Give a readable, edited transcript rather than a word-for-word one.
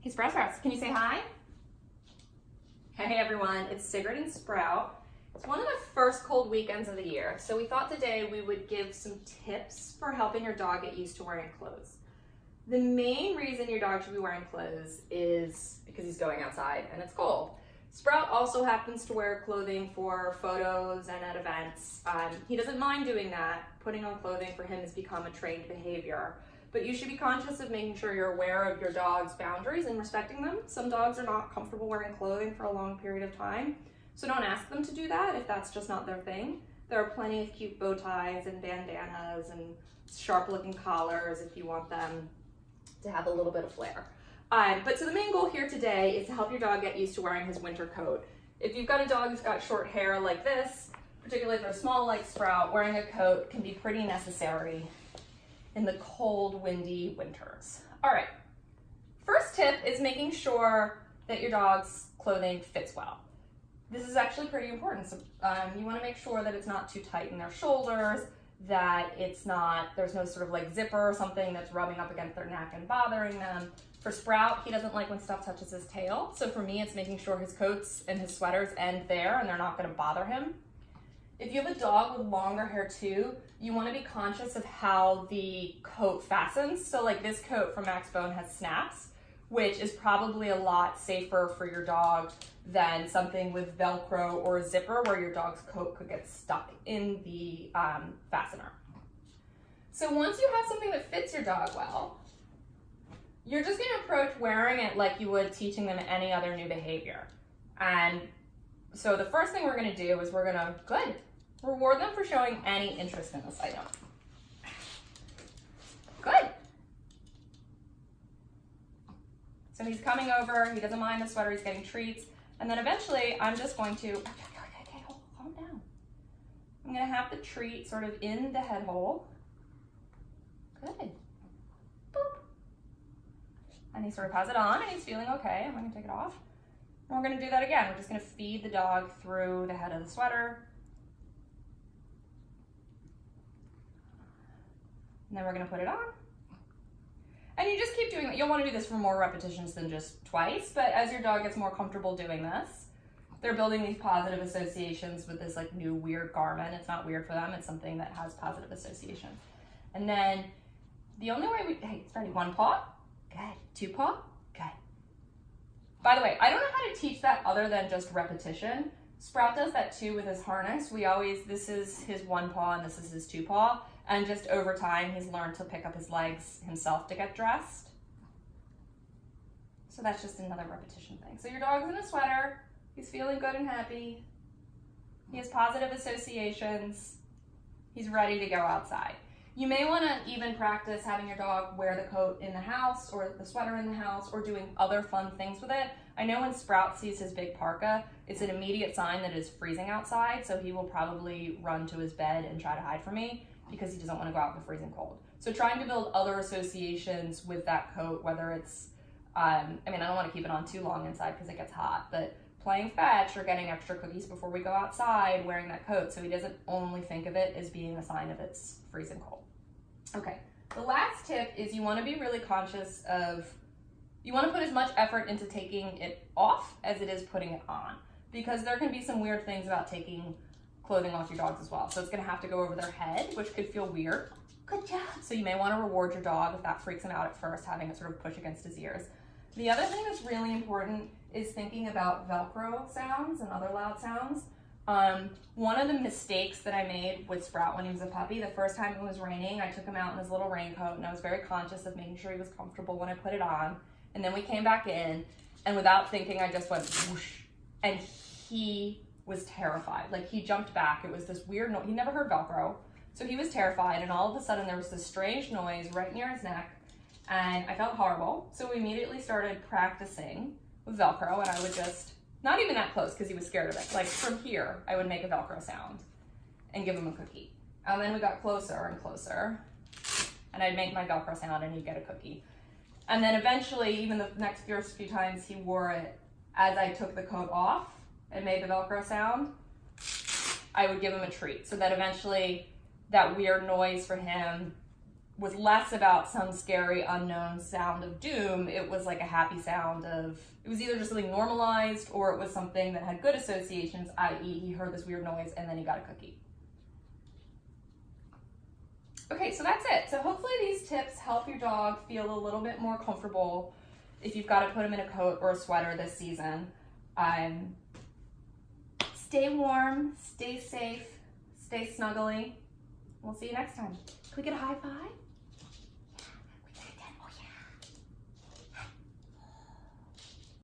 Hey Sprouts, can you say hi? Hey everyone, it's Sigrid and Sprout. It's one of the first cold weekends of the year, so we thought today we would give some tips for helping your dog get used to wearing clothes. The main reason your dog should be wearing clothes is because he's going outside and it's cold. Sprout also happens to wear clothing for photos and at events. He doesn't mind doing that. Putting on clothing for him has become a trained behavior. But you should be conscious of making sure you're aware of your dog's boundaries and respecting them. Some dogs are not comfortable wearing clothing for a long period of time, so don't ask them to do that if that's just not their thing. There are plenty of cute bow ties and bandanas and sharp looking collars if you want them to have a little bit of flair. So the main goal here today is to help your dog get used to wearing his winter coat. If you've got a dog who's got short hair like this, particularly if they're small like Sprout, wearing a coat can be pretty necessary in the cold, windy winters. All right, first tip is making sure that your dog's clothing fits well. This is actually pretty important. So you wanna make sure that it's not too tight in their shoulders, that there's no sort of like zipper or something that's rubbing up against their neck and bothering them. For Sprout, he doesn't like when stuff touches his tail. So for me, it's making sure his coats and his sweaters end there and they're not gonna bother him. If you have a dog with longer hair too, you want to be conscious of how the coat fastens. So like this coat from Max Bone has snaps, which is probably a lot safer for your dog than something with Velcro or a zipper where your dog's coat could get stuck in the fastener. So once you have something that fits your dog well, you're just going to approach wearing it like you would teaching them any other new behavior. And so the first thing we're going to do is we're going to, reward them for showing any interest in this item. Good. So he's coming over, he doesn't mind the sweater, he's getting treats. And then eventually I'm just going to, okay, calm down. I'm gonna have the treat sort of in the head hole. Good. Boop. And he sort of has it on and he's feeling okay. I'm gonna take it off. And we're gonna do that again. We're just gonna feed the dog through the head of the sweater. And then we're gonna put it on. And you just keep doing that. You'll wanna do this for more repetitions than just twice, but as your dog gets more comfortable doing this, they're building these positive associations with this like new weird garment. It's not weird for them, it's something that has positive associations. And then the only way hey, it's ready, one paw, good, two paw, good. By the way, I don't know how to teach that other than just repetition. Sprout does that too with his harness. This is his one paw and this is his two paw. And just over time, he's learned to pick up his legs himself to get dressed. So that's just another repetition thing. So your dog's in a sweater, he's feeling good and happy. He has positive associations. He's ready to go outside. You may want to even practice having your dog wear the coat in the house or the sweater in the house or doing other fun things with it. I know when Sprout sees his big parka, it's an immediate sign that it's freezing outside, so he will probably run to his bed and try to hide from me because he doesn't want to go out in the freezing cold. So trying to build other associations with that coat, whether it's, I don't want to keep it on too long inside because it gets hot, but playing fetch or getting extra cookies before we go outside, wearing that coat so he doesn't only think of it as being a sign of it's freezing cold. Okay, the last tip is you want to be really conscious of, you want to put as much effort into taking it off as it is putting it on, because there can be some weird things about taking clothing off your dogs as well. So it's going to have to go over their head, which could feel weird. Good job. So you may want to reward your dog if that freaks him out at first, having it sort of push against his ears. The other thing that's really important is thinking about Velcro sounds and other loud sounds. One of the mistakes that I made with Sprout when he was a puppy, the first time it was raining, I took him out in his little raincoat and I was very conscious of making sure he was comfortable when I put it on. And then we came back in and without thinking, I just went whoosh, and he was terrified. Like he jumped back. It was this weird noise. He never heard Velcro. So he was terrified. And all of a sudden there was this strange noise right near his neck. And I felt horrible. So we immediately started practicing with Velcro. And I would just, not even that close because he was scared of it. Like from here, I would make a Velcro sound and give him a cookie. And then we got closer and closer. And I'd make my Velcro sound and he'd get a cookie. And then eventually, even the next few times he wore it, as I took the coat off and made the Velcro sound, I would give him a treat. So that eventually that weird noise for him was less about some scary unknown sound of doom. It was like a happy sound of, it was either just something normalized or it was something that had good associations, i.e. he heard this weird noise and then he got a cookie. Okay, so that's it. So hopefully these tips help your dog feel a little bit more comfortable if you've got to put him in a coat or a sweater this season. Stay warm, stay safe, stay snuggly. We'll see you next time. Can we get a high five?